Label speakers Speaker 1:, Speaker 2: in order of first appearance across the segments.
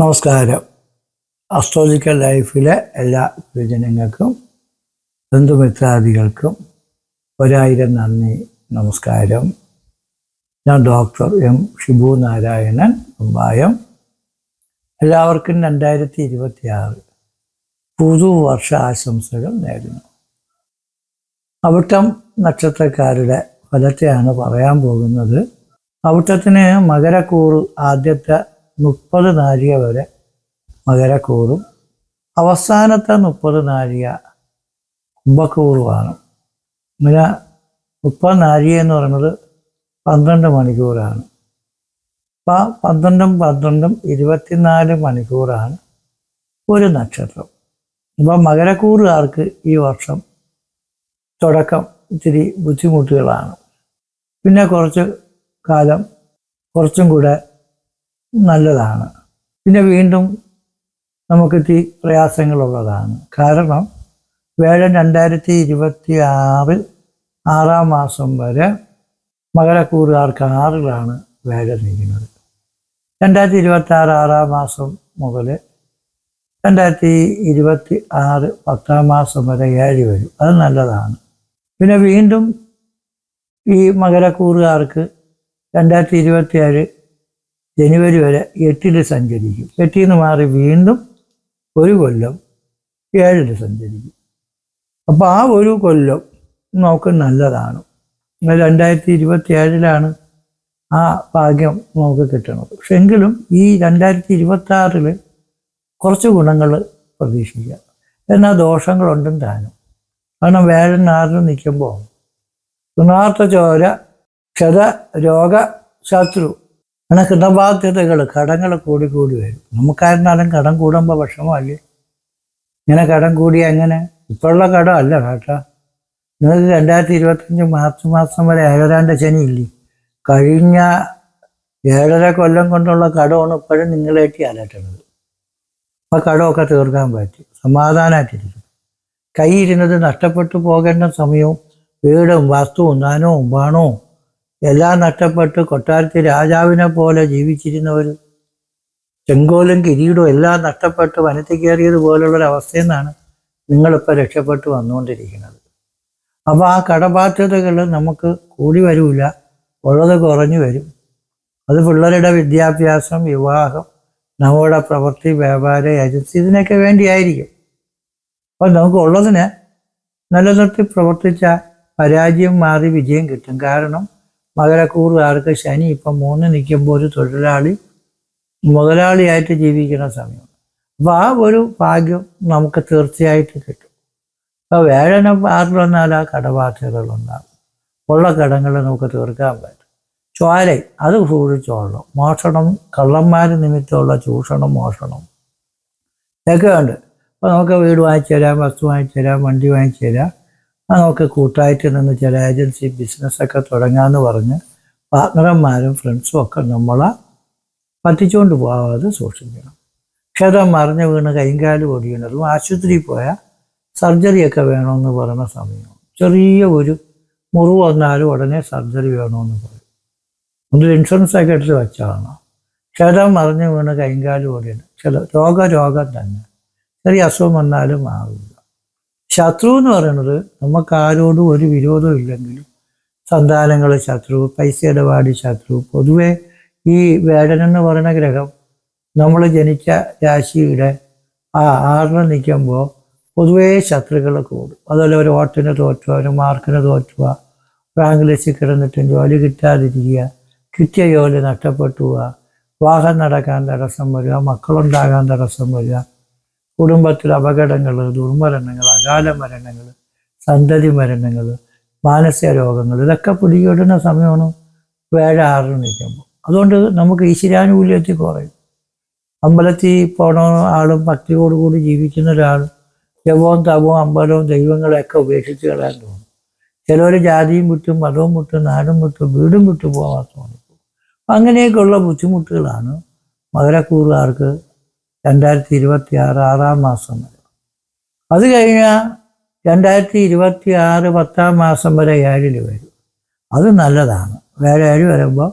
Speaker 1: നമസ്കാരം. അസ്ട്രോളജിക്കൽ ലൈഫിലെ എല്ലാ ജനങ്ങൾക്കും ബന്ധുമിത്രാദികൾക്കും 1000 നന്ദി, നമസ്കാരം. ഞാൻ ഡോക്ടർ എം ഷിബു നാരായണൻ മുമ്പായം. എല്ലാവർക്കും 2026 പുതുവർഷ ആശംസകൾ നേരുന്നു. അവിട്ടം നക്ഷത്രക്കാരുടെ ഫലത്തെയാണ് പറയാൻ പോകുന്നത്. അവിട്ടത്തിന് മകരക്കൂറ് ആദ്യത്തെ 30 നാഴിക വരെ മകരക്കൂറും അവസാനത്തെ 30 നാഴിക കുംഭക്കൂറുമാണ്. ഇങ്ങനെ 30 നാഴിക എന്ന് പറയുന്നത് 12 മണിക്കൂറാണ്. അപ്പം 12 24 മണിക്കൂറാണ് ഒരു നക്ഷത്രം. അപ്പം മകരക്കൂറുകാർക്ക് ഈ വർഷം തുടക്കം ഇത്തിരി ബുദ്ധിമുട്ടുകളാണ്. പിന്നെ കുറച്ച് കാലം കുറച്ചും കൂടെ നല്ലതാണ്. പിന്നെ വീണ്ടും നമുക്ക് ഇത്തിരി പ്രയാസങ്ങളുള്ളതാണ്. കാരണം വേഴൻ 2026 6-ാം മാസം വരെ മകരക്കൂറുകാർക്ക് 6-ലാണ് വേഴൻ നിൽക്കുന്നത്. 2026 6-ാം മാസം മുതൽ 2026 10-ാം മാസം വരെ 7 വരും. അത് നല്ലതാണ്. പിന്നെ വീണ്ടും ഈ മകരക്കൂറുകാർക്ക് 2027 ജനുവരി വരെ 8-ൽ സഞ്ചരിക്കും. 8-ൽ നിന്ന് മാറി വീണ്ടും ഒരു കൊല്ലം 7-ൽ സഞ്ചരിക്കും. അപ്പോൾ ആ ഒരു കൊല്ലം നമുക്ക് നല്ലതാണ്. 2027-ലാണ് ആ ഭാഗ്യം നമുക്ക് കിട്ടണത്. പക്ഷെ എങ്കിലും ഈ 2026-ൽ കുറച്ച് ഗുണങ്ങൾ പ്രതീക്ഷിക്കുക. എന്നാൽ ദോഷങ്ങളുണ്ടും താനും. കാരണം വേഴൻ 6-ൽ നിൽക്കുമ്പോൾ ഗുണാർത്ഥ ചോര, ക്ഷത, രോഗ, ശത്രു അങ്ങനെ കടബാധ്യതകൾ, കടങ്ങൾ കൂടി വരും. നമുക്കായിരുന്നാലും കടം കൂടുമ്പോൾ വിഷമമല്ലേ? ഇങ്ങനെ കടം കൂടിയ എങ്ങനെ? ഇപ്പോഴുള്ള കടം അല്ല കേട്ടോ. നിങ്ങൾക്ക് 2025 മാർച്ച് മാസം വരെ 7-ാണ്ട് ശനി ഇല്ലേ? കഴിഞ്ഞ 7.5 കൊല്ലം കൊണ്ടുള്ള കടമാണ് ഇപ്പോഴും നിങ്ങളേറ്റി അലട്ടുന്നത്. അപ്പോൾ കടമൊക്കെ തീർക്കാൻ പറ്റി സമാധാനമായിട്ടിരിക്കും. കൈയിരുന്നത് നഷ്ടപ്പെട്ടു പോകേണ്ട സമയവും വീടും വസ്തുവും ധനവും പണവും എല്ലാം നഷ്ടപ്പെട്ട് കൊട്ടാരത്തിൽ രാജാവിനെ പോലെ ജീവിച്ചിരുന്നവർ, ചെങ്കോലും കിരീടവും എല്ലാം നഷ്ടപ്പെട്ട് വനത്തിൽ കയറിയതുപോലുള്ളൊരവസ്ഥയിൽ നിന്നാണ് നിങ്ങളിപ്പോൾ രക്ഷപ്പെട്ട് വന്നുകൊണ്ടിരിക്കുന്നത്. അപ്പോൾ ആ കടബാധ്യതകൾ നമുക്ക് കൂടി വരില്ല, ഉള്ളത് കുറഞ്ഞു വരും. അത് പിള്ളേരുടെ വിദ്യാഭ്യാസം, വിവാഹം, നമ്മുടെ പ്രവൃത്തി, വ്യാപാര, ഏജൻസി ഇതിനൊക്കെ വേണ്ടിയായിരിക്കും. അപ്പോൾ നമുക്ക് ഉള്ളതിനെ നിലനിർത്തി പ്രവർത്തിച്ച പരാജയം മാറി വിജയം കിട്ടും. കാരണം മകരക്കൂറുകാർക്ക് ശനി ഇപ്പം 3 നിൽക്കുമ്പോൾ ഒരു തൊഴിലാളി മുതലാളിയായിട്ട് ജീവിക്കുന്ന സമയമാണ്. അപ്പോൾ ആ ഒരു ഭാഗ്യം നമുക്ക് തീർച്ചയായിട്ടും കിട്ടും. അപ്പോൾ വേഴനം 6-ൽ വന്നാൽ ആ കടബാധ്യതകളുണ്ടാകും. ഉള്ള കടങ്ങൾ നമുക്ക് തീർക്കാൻ പറ്റും. ചോര അത് സൂക്ഷിച്ചോളണം. മോഷണം, കള്ളന്മാർ നിമിത്തമുള്ള ചൂഷണം, മോഷണം ഇതൊക്കെ ഉണ്ട്. അപ്പോൾ നമുക്ക് വീട് വാങ്ങിച്ചു തരാം, വസ്തു വാങ്ങിച്ചു തരാം, വണ്ടി വാങ്ങിച്ചു തരാം. നമുക്ക് കൂട്ടായിട്ട് നിന്ന് ചില ഏജൻസി ബിസിനസ്സൊക്കെ തുടങ്ങാമെന്ന് പറഞ്ഞ് പാർട്ട്ണർമാരും ഫ്രണ്ട്സും ഒക്കെ നമ്മളെ പറ്റിച്ചുകൊണ്ട് പോകാതെ സൂക്ഷിക്കണം. ക്ഷതം മറിഞ്ഞ് വീണ് കൈകാല് ഓടിയുന്നതും ആശുപത്രിയിൽ പോയാൽ സർജറിയൊക്കെ വേണമെന്ന് പറയുന്ന സമയമാണ്. ചെറിയ ഒരു മുറിവ് വന്നാലും ഉടനെ സർജറി വേണമെന്ന് പറയും. ഒന്ന് ഇൻഷുറൻസൊക്കെ എടുത്ത് വെച്ചാണ്. ക്ഷതം മറിഞ്ഞ് വീണ് കൈകാല് ഓടിയുണ്ട്. രോഗം തന്നെ. ചെറിയ അസുഖം വന്നാലും ആവില്ല. ശത്രു എന്ന് പറയുന്നത് നമുക്ക് ആരോടും ഒരു വിരോധം ഇല്ലെങ്കിലും സന്താനങ്ങൾ ശത്രു, പൈസ ഇടപാടി ശത്രു. പൊതുവെ ഈ വേഴനെന്ന് പറയുന്ന ഗ്രഹം നമ്മൾ ജനിച്ച രാശിയുടെ 6-ൽ നിൽക്കുമ്പോൾ പൊതുവേ ശത്രുക്കൾ കൂടും. അതുപോലെ ഒരു വോട്ടിന് തോറ്റുക, ഒരു മാർക്കിന് തോറ്റുക, റാങ്ക് ലിസ്റ്റിൽ കിടന്നിട്ടും ജോലി കിട്ടാതിരിക്കുക, കിട്ടിയ ജോലി നഷ്ടപ്പെട്ടു പോവുക, വാഹനം നടക്കാൻ തടസ്സം വരിക, മക്കളുണ്ടാകാൻ തടസ്സം വരിക, കുടുംബത്തിൽ അപകടങ്ങൾ, ദുർമരണങ്ങൾ, അകാല മരണങ്ങൾ, സന്തതി മരണങ്ങൾ, മാനസിക രോഗങ്ങൾ ഇതൊക്കെ പിടികൂടുന്ന സമയമാണ് വേഴ 6-ൽ നിൽക്കുമ്പോൾ. അതുകൊണ്ട് നമുക്ക് ഈശ്വരാനുകൂല്യത്തിൽ കുറയും. അമ്പലത്തിൽ പോണ ആളും ഭക്തിയോടുകൂടി ജീവിക്കുന്ന ഒരാളും ജപവും തപവും അമ്പലവും ദൈവങ്ങളെയൊക്കെ ഉപേക്ഷിച്ച് കളയാൻ തോന്നും. ചിലർ ജാതിയും വിട്ടും മതവും വിട്ടും നാടും വിട്ടും വീടും വിട്ടു പോകാൻ തോന്നും. അങ്ങനെയൊക്കെയുള്ള ബുദ്ധിമുട്ടുകളാണ് മകരക്കൂറുകാർക്ക് 2026 6-ാം മാസം വരെ. അത് കഴിഞ്ഞാൽ 2026 10-ാം മാസം വരെ 7-ൽ വരും. അത് നല്ലതാണ്. 7 വരുമ്പോൾ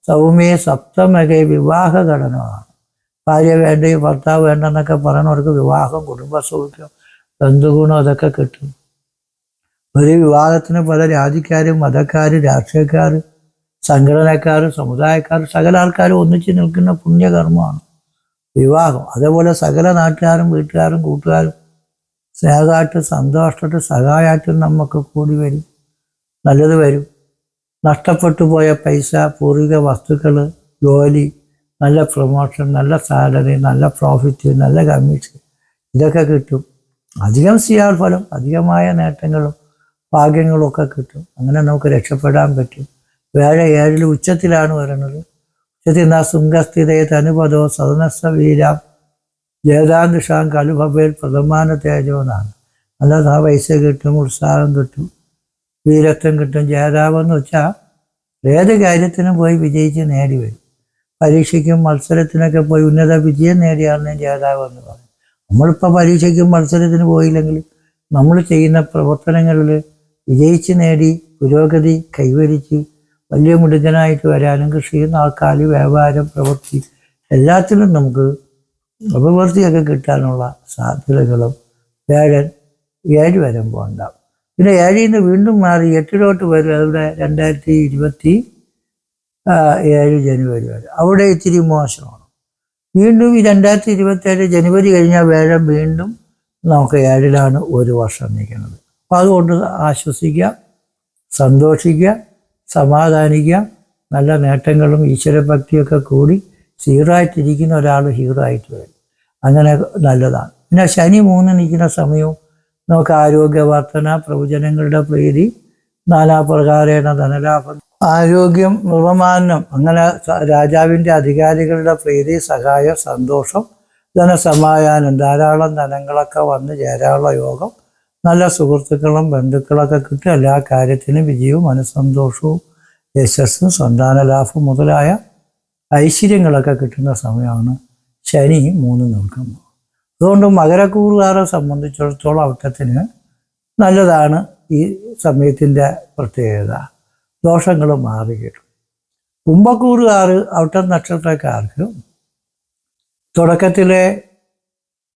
Speaker 1: സൗമ്യ സപ്തമക വിവാഹ ഘടനമാണ്. ഭാര്യ വേണ്ട ഭർത്താവ് വേണ്ടെന്നൊക്കെ പറയണവർക്ക് വിവാഹം, കുടുംബ സൗഖ്യം, ബന്ധുഗുണം അതൊക്കെ കിട്ടും. ഒരു വിവാഹത്തിന് പല രാജ്യക്കാരും മതക്കാർ, രാഷ്ട്രീയക്കാർ, സംഘടനക്കാർ, സമുദായക്കാർ, സകല ആൾക്കാരും ഒന്നിച്ച് നിൽക്കുന്ന പുണ്യകർമ്മമാണ് വിവാഹം. അതേപോലെ സകല നാട്ടുകാരും വീട്ടുകാരും കൂട്ടുകാരും സ്നേഹമായിട്ട് സന്തോഷമായിട്ട് സഹായമായിട്ടും നമുക്ക് കൂടി വരും, നല്ലത് വരും. നഷ്ടപ്പെട്ടു പോയ പൈസ, പൂർവിക വസ്തുക്കൾ, ജോലി, നല്ല പ്രൊമോഷൻ, നല്ല സാലറി, നല്ല പ്രോഫിറ്റ്, നല്ല കമ്മീഷൻ ഇതൊക്കെ കിട്ടും. അധികം സിയാൽ ഫലം, അധികമായ നേട്ടങ്ങളും ഭാഗ്യങ്ങളും ഒക്കെ കിട്ടും. അങ്ങനെ നമുക്ക് രക്ഷപ്പെടാൻ പറ്റും. വേറെ 7 ഉച്ചത്തിലാണ് വരുന്നത്. ഉച്ചത്തിൽ നാ സുംഗസ്ഥിതയെ തനുപദോ സദനസ്സ വീരാം ജേതാന്തിഷാം കലുഭവേൽ പ്രഥമാന തേജോ എന്നാണ്. നല്ല പൈസ കിട്ടും, ഉത്സാഹം കിട്ടും, വീരത്വം കിട്ടും. ജേതാവെന്ന് വെച്ചാൽ ഏത് കാര്യത്തിനും പോയി വിജയിച്ച് നേടി വരും. പരീക്ഷയ്ക്കും മത്സരത്തിനൊക്കെ പോയി ഉന്നത വിജയം നേടിയാണെന്ന് ജേതാവെന്ന് പറയും. നമ്മളിപ്പോൾ പരീക്ഷയ്ക്കും മത്സരത്തിന് പോയില്ലെങ്കിൽ നമ്മൾ ചെയ്യുന്ന പ്രവർത്തനങ്ങളിൽ വിജയിച്ച് നേടി പുരോഗതി കൈവരിച്ച് വലിയ മിടുക്കനായിട്ട് വരാനും കൃഷി, നാൽക്കാലി, വ്യാപാരം, പ്രവൃത്തി എല്ലാത്തിലും നമുക്ക് അഭിവൃദ്ധിയൊക്കെ കിട്ടാനുള്ള സാധ്യതകളും 7 വരുമ്പോൾ ഉണ്ടാവും. പിന്നെ 7ൽ നിന്ന് വീണ്ടും മാറി 8 വരും. അവിടെ 2027 ജനുവരി വരെ അവിടെ ഇച്ചിരി മോശമാണ്. വീണ്ടും ഈ 2027 ജനുവരി കഴിഞ്ഞാൽ വേഴം വീണ്ടും നമുക്ക് 7ലാണ് ഒരു വർഷം നിൽക്കുന്നത്. അപ്പോൾ അതുകൊണ്ട് ആശ്വസിക്കുക, സന്തോഷിക്കുക, സമാധാനിക്കുക. നല്ല നേട്ടങ്ങളും ഈശ്വരഭക്തിയൊക്കെ കൂടി ഹീറോയിട്ടിരിക്കുന്ന ഒരാൾ ഹീറോ ആയിട്ട് വരും. അങ്ങനെ നല്ലതാണ്. പിന്നെ ശനി 3 നിൽക്കുന്ന സമയവും നമുക്ക് ആരോഗ്യവർദ്ധന, പ്രവചനങ്ങളുടെ പ്രീതി, നാനാപ്രകാരേണ ധനലാഭം, ആരോഗ്യം, നിർവമാനം, അങ്ങനെ രാജാവിൻ്റെ അധികാരികളുടെ പ്രീതി, സഹായം, സന്തോഷം, ധനസമാധാനം, ധാരാളം ധനങ്ങളൊക്കെ വന്ന് ചേരാനുള്ള യോഗം, നല്ല സുഹൃത്തുക്കളും ബന്ധുക്കളൊക്കെ കിട്ടും. എല്ലാ കാര്യത്തിനും വിജയവും മനസ്സന്തോഷവും യശസ്സും സന്താനലാഭം മുതലായ ഐശ്വര്യങ്ങളൊക്കെ കിട്ടുന്ന സമയമാണ് ശനി 3 നിൽക്കുന്നത്. അതുകൊണ്ട് മകരക്കൂറുകാരെ സംബന്ധിച്ചിടത്തോളം അവിട്ടത്തിന് നല്ലതാണ് ഈ സമയത്തിൻ്റെ പ്രത്യേകത. ദോഷങ്ങൾ മാറി കിട്ടും. കുംഭക്കൂറുകാർ അവിട്ട നക്ഷത്രക്കാർക്ക് തുടക്കത്തിലെ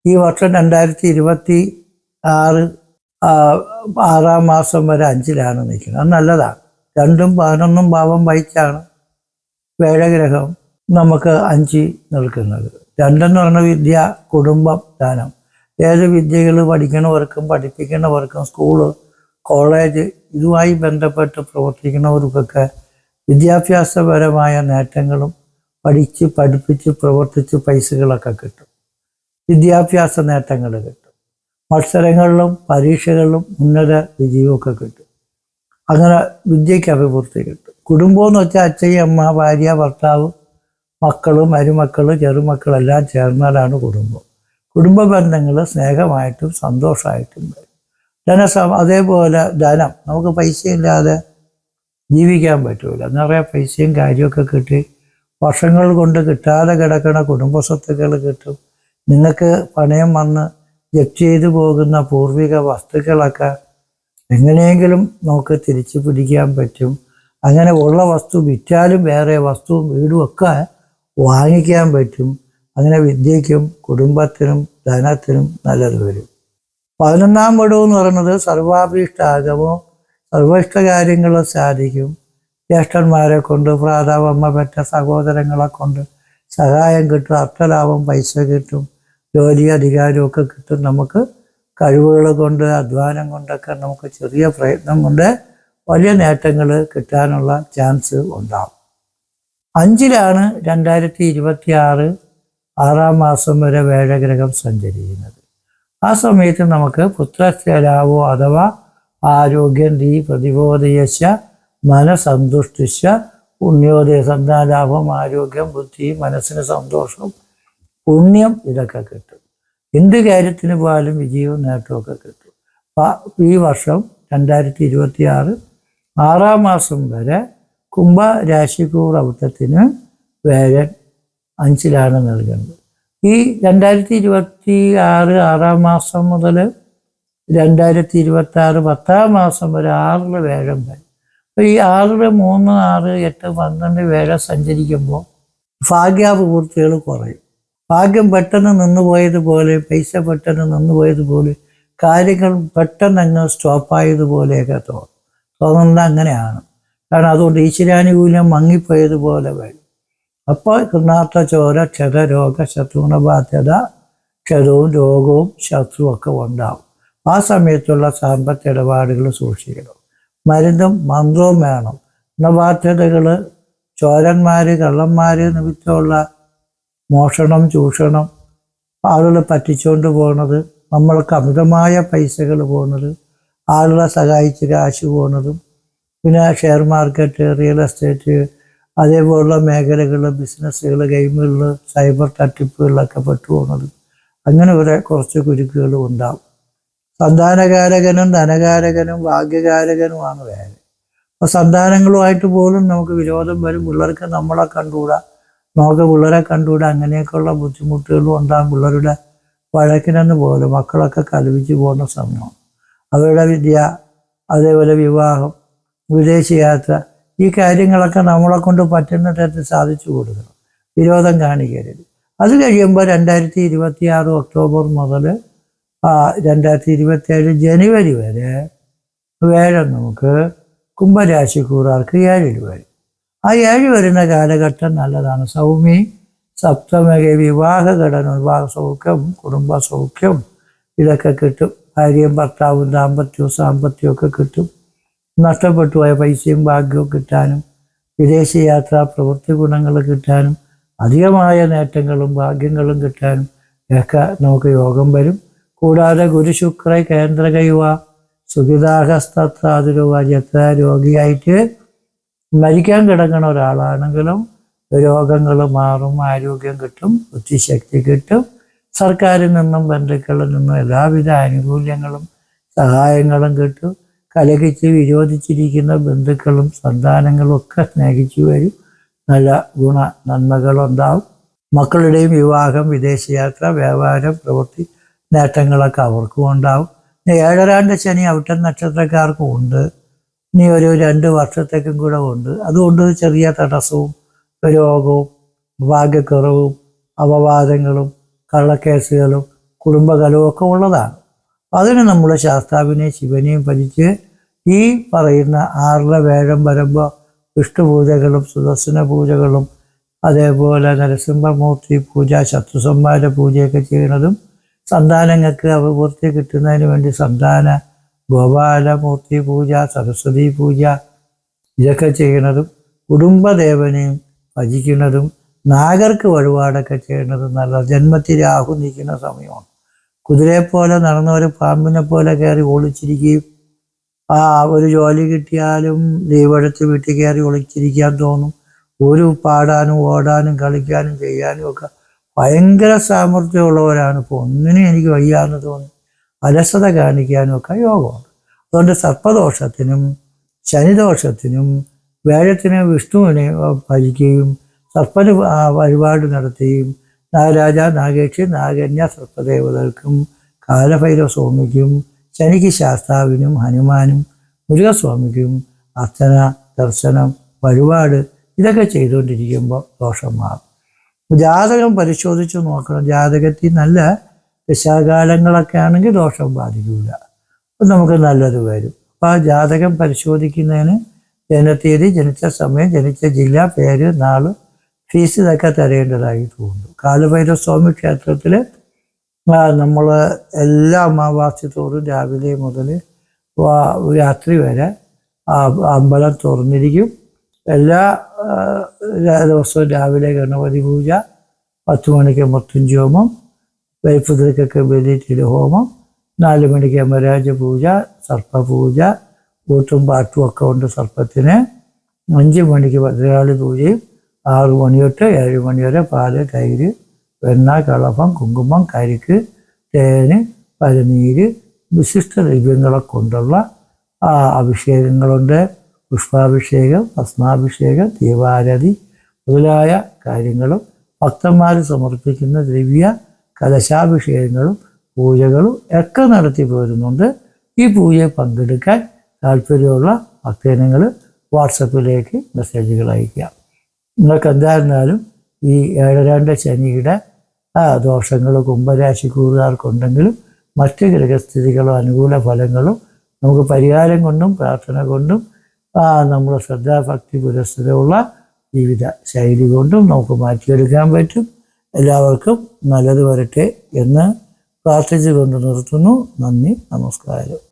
Speaker 1: ഈ വർഷം 2026 6-ാം മാസം വരെ 5ലാണ് നിൽക്കുന്നത്. അത് നല്ലതാണ്. 2ഉം 11ഉം ഭാവം വഹിച്ചാണ് വേഴഗ്രഹം നമുക്ക് 5 നിൽക്കുന്നത്. 2 പറഞ്ഞ വിദ്യ, കുടുംബം, ധനം. ഏത് വിദ്യകൾ പഠിക്കണവർക്കും പഠിപ്പിക്കുന്നവർക്കും സ്കൂള്, കോളേജ് ഇതുമായി ബന്ധപ്പെട്ട് പ്രവർത്തിക്കുന്നവർക്കൊക്കെ വിദ്യാഭ്യാസപരമായ നേട്ടങ്ങളും പഠിപ്പിച്ച് പ്രവർത്തിച്ച് പൈസകളൊക്കെ കിട്ടും. വിദ്യാഭ്യാസ നേട്ടങ്ങൾ കിട്ടും. മത്സരങ്ങളിലും പരീക്ഷകളിലും ഉന്നത വിജയമൊക്കെ കിട്ടും. അങ്ങനെ വിദ്യയ്ക്ക് അഭിവൃദ്ധി കിട്ടും. കുടുംബം എന്ന് വെച്ചാൽ അച്ഛൻ, അമ്മ, ഭാര്യ, ഭർത്താവ്, മക്കൾ, മരുമക്കൾ, ചെറുമക്കളെല്ലാം ചേർന്നാലാണ് കുടുംബം. കുടുംബ ബന്ധങ്ങൾ സ്നേഹമായിട്ടും സന്തോഷമായിട്ടും വരും. അതേപോലെ ധനം, നമുക്ക് പൈസയില്ലാതെ ജീവിക്കാൻ പറ്റില്ല. നിറയെ പൈസയും കാര്യമൊക്കെ കിട്ടി വർഷങ്ങൾ കൊണ്ട് കിട്ടാതെ കിടക്കുന്ന കുടുംബസ്വത്തുക്കൾ കിട്ടും. നിങ്ങൾക്ക് പണയം വന്ന് ജപ്തി ചെയ്തു പോകുന്ന പൂർവിക വസ്തുക്കളൊക്കെ എങ്ങനെയെങ്കിലും നമുക്ക് തിരിച്ചു പിടിക്കാൻ പറ്റും. അങ്ങനെ ഉള്ള വസ്തു വിറ്റാലും വേറെ വസ്തുവും വീടും ഒക്കെ വാങ്ങിക്കാൻ പറ്റും. അങ്ങനെ വിദ്യയ്ക്കും കുടുംബത്തിനും ധനത്തിനും നല്ലത് വരും. 11ാം പടവ് എന്ന് പറയുന്നത് സർവാഭീഷ്ടാഗമോ, സർവഇഷ്ടകാര്യങ്ങൾ സാധിക്കും. ജ്യേഷ്ഠന്മാരെ കൊണ്ട്, ഭ്രാതാവമ്മ പെറ്റ സഹോദരങ്ങളെ കൊണ്ട് സഹായം കിട്ടും. അർത്ഥലാഭം, പൈസ കിട്ടും. ജോലി, അധികാരമൊക്കെ കിട്ടും. നമുക്ക് കഴിവുകൾ കൊണ്ട്, അധ്വാനം കൊണ്ടൊക്കെ നമുക്ക് ചെറിയ പ്രയത്നം കൊണ്ട് വലിയ നേട്ടങ്ങൾ കിട്ടാനുള്ള ചാൻസ് ഉണ്ടാവും. 5ലാണ് 2026 6-ാം മാസം വരെ വേഴഗ്രഹം സഞ്ചരിക്കുന്നത്. ആ സമയത്ത് നമുക്ക് പുത്രസ്യലാവോ അഥവാ ആരോഗ്യം, പ്രതിബോധയശ, മനസന്തുഷ്ടിശ, പുണ്യോദയ, സന്താനലാഭം, ആരോഗ്യം, ബുദ്ധി, മനസ്സിന് സന്തോഷം, പുണ്യം ഇതൊക്കെ കിട്ടും. എന്ത് കാര്യത്തിന് പോയാലും വിജയവും നേട്ടമൊക്കെ കിട്ടും. ഈ വർഷം 2026 6-ാം മാസം വരെ കുംഭരാശിക്കൂർ ഔട്ടത്തിന് വേഴൻ 5ലാണ് നൽകുന്നത്. ഈ 2026 6-ാം മാസം മുതൽ 2026 10-ാം മാസം വരെ 6ൽ വേഴം വരും. അപ്പോൾ ഈ 6, 3, 6, 8, 12 വേഴം സഞ്ചരിക്കുമ്പോൾ ഭാഗ്യാഭിവൃദ്ധികൾ കുറയും. ഭാഗ്യം പെട്ടെന്ന് നിന്നുപോയതുപോലെ, പൈസ പെട്ടെന്ന് നിന്നുപോയതുപോലെ, കാര്യങ്ങൾ പെട്ടെന്ന് അങ്ങ് സ്റ്റോപ്പായതുപോലെയൊക്കെ തോന്നുന്നത് അങ്ങനെയാണ്. കാരണം അതുകൊണ്ട് ഈശ്വരാനുകൂല്യം മങ്ങിപ്പോയതുപോലെ വരും. അപ്പോൾ കൃണാർത്ഥ ചോര, ക്ഷത, രോഗ, ശത്രുഗുണബാധ്യത, ക്ഷതവും രോഗവും ശത്രുവും ഒക്കെ ഉണ്ടാവും. ആ സമയത്തുള്ള സാമ്പത്തിക ഇടപാടുകൾ സൂക്ഷിക്കണം. മരുന്നും മന്ത്രവും വേണം. ഋണബാധ്യതകൾ, ചോരന്മാർ, കള്ളന്മാർ നിമിത്തമുള്ള മോഷണം, ചൂഷണം, ആളുകളെ പറ്റിച്ചുകൊണ്ട് പോകുന്നത്, നമ്മൾക്ക് അമിതമായ പൈസകൾ പോകുന്നത്, ആളുകളെ സഹായിച്ച് കാശ് പോകുന്നതും, പിന്നെ ഷെയർ മാർക്കറ്റ്, റിയൽ എസ്റ്റേറ്റ്, അതേപോലുള്ള മേഖലകൾ, ബിസിനസ്സുകൾ, ഗെയിമുകൾ, സൈബർ തട്ടിപ്പുകളിലൊക്കെ പെട്ടുപോകുന്നതും, അങ്ങനെ കുറച്ച് കുരുക്കുകളും ഉണ്ടാവും. സന്താനകാരകനും ധനകാരകനും ഭാഗ്യകാരകനുമാണ് വേറെ. അപ്പോൾ സന്താനങ്ങളുമായിട്ട് പോലും നമുക്ക് വിരോധം വരും. പിള്ളേർക്ക് നമ്മളെ കണ്ടുകൂടാ, നമുക്ക് പിള്ളേരെ കണ്ടുകൂടാ, അങ്ങനെയൊക്കെയുള്ള ബുദ്ധിമുട്ടുകളും ഉണ്ടാകും. പിള്ളേരുടെ വഴക്കിനെന്ന് പോലും മക്കളൊക്കെ കലപിച്ച് പോകുന്ന സമയമാണ്. അവരുടെ വിദ്യ, അതേപോലെ വിവാഹം, വിദേശ യാത്ര, ഈ കാര്യങ്ങളൊക്കെ നമ്മളെ കൊണ്ട് പറ്റുന്ന തരത്തിൽ സാധിച്ചു കൊടുക്കണം. വിരോധം കാണിക്കരുത്. അത് കഴിയുമ്പോൾ 2026 ഒക്ടോബർ മുതൽ 2027 ജനുവരി വരെ വേഴം നമുക്ക് കുംഭരാശിക്കൂറാർക്ക് 7 വരും. ആ 7 വരുന്ന കാലഘട്ടം നല്ലതാണ്. സൗമി സപ്തമക വിവാഹ ഘടന, വിവാഹ സൗഖ്യം, കുടുംബ സൗഖ്യം, ഇതൊക്കെ കിട്ടും. ഭാര്യയും ഭർത്താവും, ദാമ്പത്യവും സാമ്പത്യവും ഒക്കെ കിട്ടും. നഷ്ടപ്പെട്ടു പോയ പൈസയും ഭാഗ്യവും കിട്ടാനും, വിദേശ യാത്ര, പ്രവൃത്തി ഗുണങ്ങൾ കിട്ടാനും, അധികമായ നേട്ടങ്ങളും ഭാഗ്യങ്ങളും കിട്ടാനും ഒക്കെ നമുക്ക് യോഗം വരും. കൂടാതെ ഗുരുശുക്ര കേന്ദ്രകയുവ സുഖിതാഹസ്തത്രാതുരുവ, എത്ര രോഗിയായിട്ട് മരിക്കാൻ കിടക്കുന്ന ഒരാളാണെങ്കിലും രോഗങ്ങൾ മാറും, ആരോഗ്യം കിട്ടും, ബുദ്ധിശക്തി കിട്ടും. സർക്കാരിൽ നിന്നും ബന്ധുക്കളിൽ നിന്നും എല്ലാവിധ ആനുകൂല്യങ്ങളും സഹായങ്ങളും കിട്ടും. കലഹിച്ച് വിരോധിച്ചിരിക്കുന്ന ബന്ധുക്കളും സന്താനങ്ങളും ഒക്കെ സ്നേഹിച്ചു വരും. നല്ല നന്മകളുണ്ടാവും. മക്കളുടെയും വിവാഹം, വിദേശയാത്ര, വ്യാപാരം, പ്രവൃത്തി നേട്ടങ്ങളൊക്കെ അവർക്കും ഉണ്ടാവും. 7 ശനി അവിട്ട നക്ഷത്രക്കാർക്കും ഉണ്ട്. ഇനി ഒരു 2 വർഷത്തേക്കും കൂടെ ഉണ്ട്. അതുകൊണ്ട് ചെറിയ തടസ്സവും രോഗവും ഭാഗ്യക്കുറവും അപവാദങ്ങളും കള്ളക്കേസുകളും കുടുംബകലവും ഒക്കെ ഉള്ളതാണ്. അതിന് നമ്മൾ ശാസ്താവിനെയും ശിവനെയും ഭജിച്ച് ഈ പറയുന്ന 6 വേഴം വരുമ്പോൾ വിഷ്ണുപൂജകളും സുദർശന പൂജകളും, അതേപോലെ നരസിംഹമൂർത്തി പൂജ, ശത്രുസംഹാര പൂജയൊക്കെ ചെയ്യുന്നതും, സന്താനങ്ങൾക്ക് അഭിവൃദ്ധി കിട്ടുന്നതിന് വേണ്ടി സന്താന ഗോപാലമൂർത്തി പൂജ, സരസ്വതി പൂജ ഇതൊക്കെ ചെയ്യുന്നതും, കുടുംബദേവനെയും ഭജിക്കുന്നതും, നാഗർക്ക് വഴിപാടൊക്കെ ചെയ്യുന്നതും നല്ല. ജന്മത്തിൽ രാഹു നിൽക്കുന്ന സമയമാണ്. കുതിരയെപ്പോലെ നടന്നവർ പാമ്പിനെ പോലെ കയറി ഒളിച്ചിരിക്കുകയും, ഒരു ജോലി കിട്ടിയാലും ദൈവടുത്ത് വീട്ടിൽ കയറി ഒളിച്ചിരിക്കാൻ തോന്നും. ഒരു പാടാനും ഓടാനും കളിക്കാനും ചെയ്യാനും ഒക്കെ ഭയങ്കര സാമർഥ്യമുള്ളവരാണ്. ഇപ്പോൾ ഒന്നിനും എനിക്ക് വയ്യാന്ന് തോന്നി അലസത കാണിക്കാനും ഒക്കെ യോഗമാണ്. അതുകൊണ്ട് സർപ്പദോഷത്തിനും ശനിദോഷത്തിനും വേഴത്തിനും വിഷ്ണുവിനെ ഭജിക്കുകയും സർപ്പന് വഴിപാട് നടത്തുകയും, നാഗരാജ, നാഗേക്ഷി, നാഗന്യ സർപ്പദേവതകൾക്കും, കാലഭൈരവ സ്വാമിക്കും, ശനിക്ക് ശാസ്താവിനും, ഹനുമാനും, മുരുകസ്വാമിക്കും അർച്ചന, ദർശനം, വഴിപാട് ഇതൊക്കെ ചെയ്തുകൊണ്ടിരിക്കുമ്പോൾ ദോഷം മാറും. ജാതകം പരിശോധിച്ച് നോക്കണം. ജാതകത്തിൽ നല്ല ദശാകാലങ്ങളൊക്കെ ആണെങ്കിൽ ദോഷം ബാധിക്കില്ല, അപ്പം നമുക്ക് നല്ലത് വരും. അപ്പോൾ ആ ജാതകം പരിശോധിക്കുന്നതിന് ജനതീയതി, ജനിച്ച സമയം, ജനിച്ച ജില്ല, പേര്, നാള്, ഫീസ് ഇതൊക്കെ തരേണ്ടതായി തോന്നുന്നു. കാലഭൈരവ സ്വാമി ക്ഷേത്രത്തിൽ നമ്മൾ എല്ലാ അമാവാസ്യത്തോറും രാവിലെ മുതൽ രാത്രി വരെ അമ്പലം തുറന്നിരിക്കും. എല്ലാ ദിവസവും രാവിലെ ഗണപതി പൂജ, 10 മണിക്ക് മൃത്യുഞ്ജയ ഹോമം, വൈപ്പുതിർക്കൊക്കെ ബലി തിരുഹോമം, 4 മണിക്ക് യമരാജ പൂജ, സർപ്പപൂജ, കൂട്ടും പാട്ടും ഒക്കെ ഉണ്ട് സർപ്പത്തിന്. 5 മണിക്ക് ഭദ്രകാളി പൂജയും, 6 മണി തൊട്ട് 7 മണി വരെ പാല്, തൈര്, വെണ്ണ, കളഭം, കുങ്കുമം, കരിക്ക്, തേന്, പരനീര്, വിശിഷ്ട ദ്രവ്യങ്ങളെ കൊണ്ടുള്ള അഭിഷേകങ്ങളുണ്ട്. പുഷ്പാഭിഷേകം, ഭസ്മാഭിഷേകം, ദീപാരതി മുതലായ കാര്യങ്ങളും ഭക്തന്മാർ സമർപ്പിക്കുന്ന ദ്രവ്യ കലശാഭിഷേകങ്ങളും പൂജകളും ഒക്കെ നടത്തി പോരുന്നുണ്ട്. ഈ പൂജയിൽ പങ്കെടുക്കാൻ താല്പര്യമുള്ള ഭക്തജനങ്ങൾ വാട്സപ്പിലേക്ക് മെസ്സേജുകൾ അയക്കുക. നിങ്ങൾക്ക് എന്തായിരുന്നാലും ഈ 7 ശനിയുടെ ദോഷങ്ങൾ കുംഭരാശിക്കൂറുകാർക്കുണ്ടെങ്കിലും മറ്റ് ഗ്രഹസ്ഥിതികളോ അനുകൂല ഫലങ്ങളും നമുക്ക് പരിഹാരം കൊണ്ടും പ്രാർത്ഥന കൊണ്ടും നമ്മുടെ ശ്രദ്ധാഭക്തി പുരസ്സരമുള്ള ജീവിത ശൈലി കൊണ്ടും നമുക്ക് മാറ്റിയെടുക്കാൻ പറ്റും. എല്ലാവർക്കും നല്ലത് വരട്ടെ എന്ന് പ്രാർത്ഥിച്ചുകൊണ്ട് നിർത്തുന്നു. നന്ദി, നമസ്കാരം.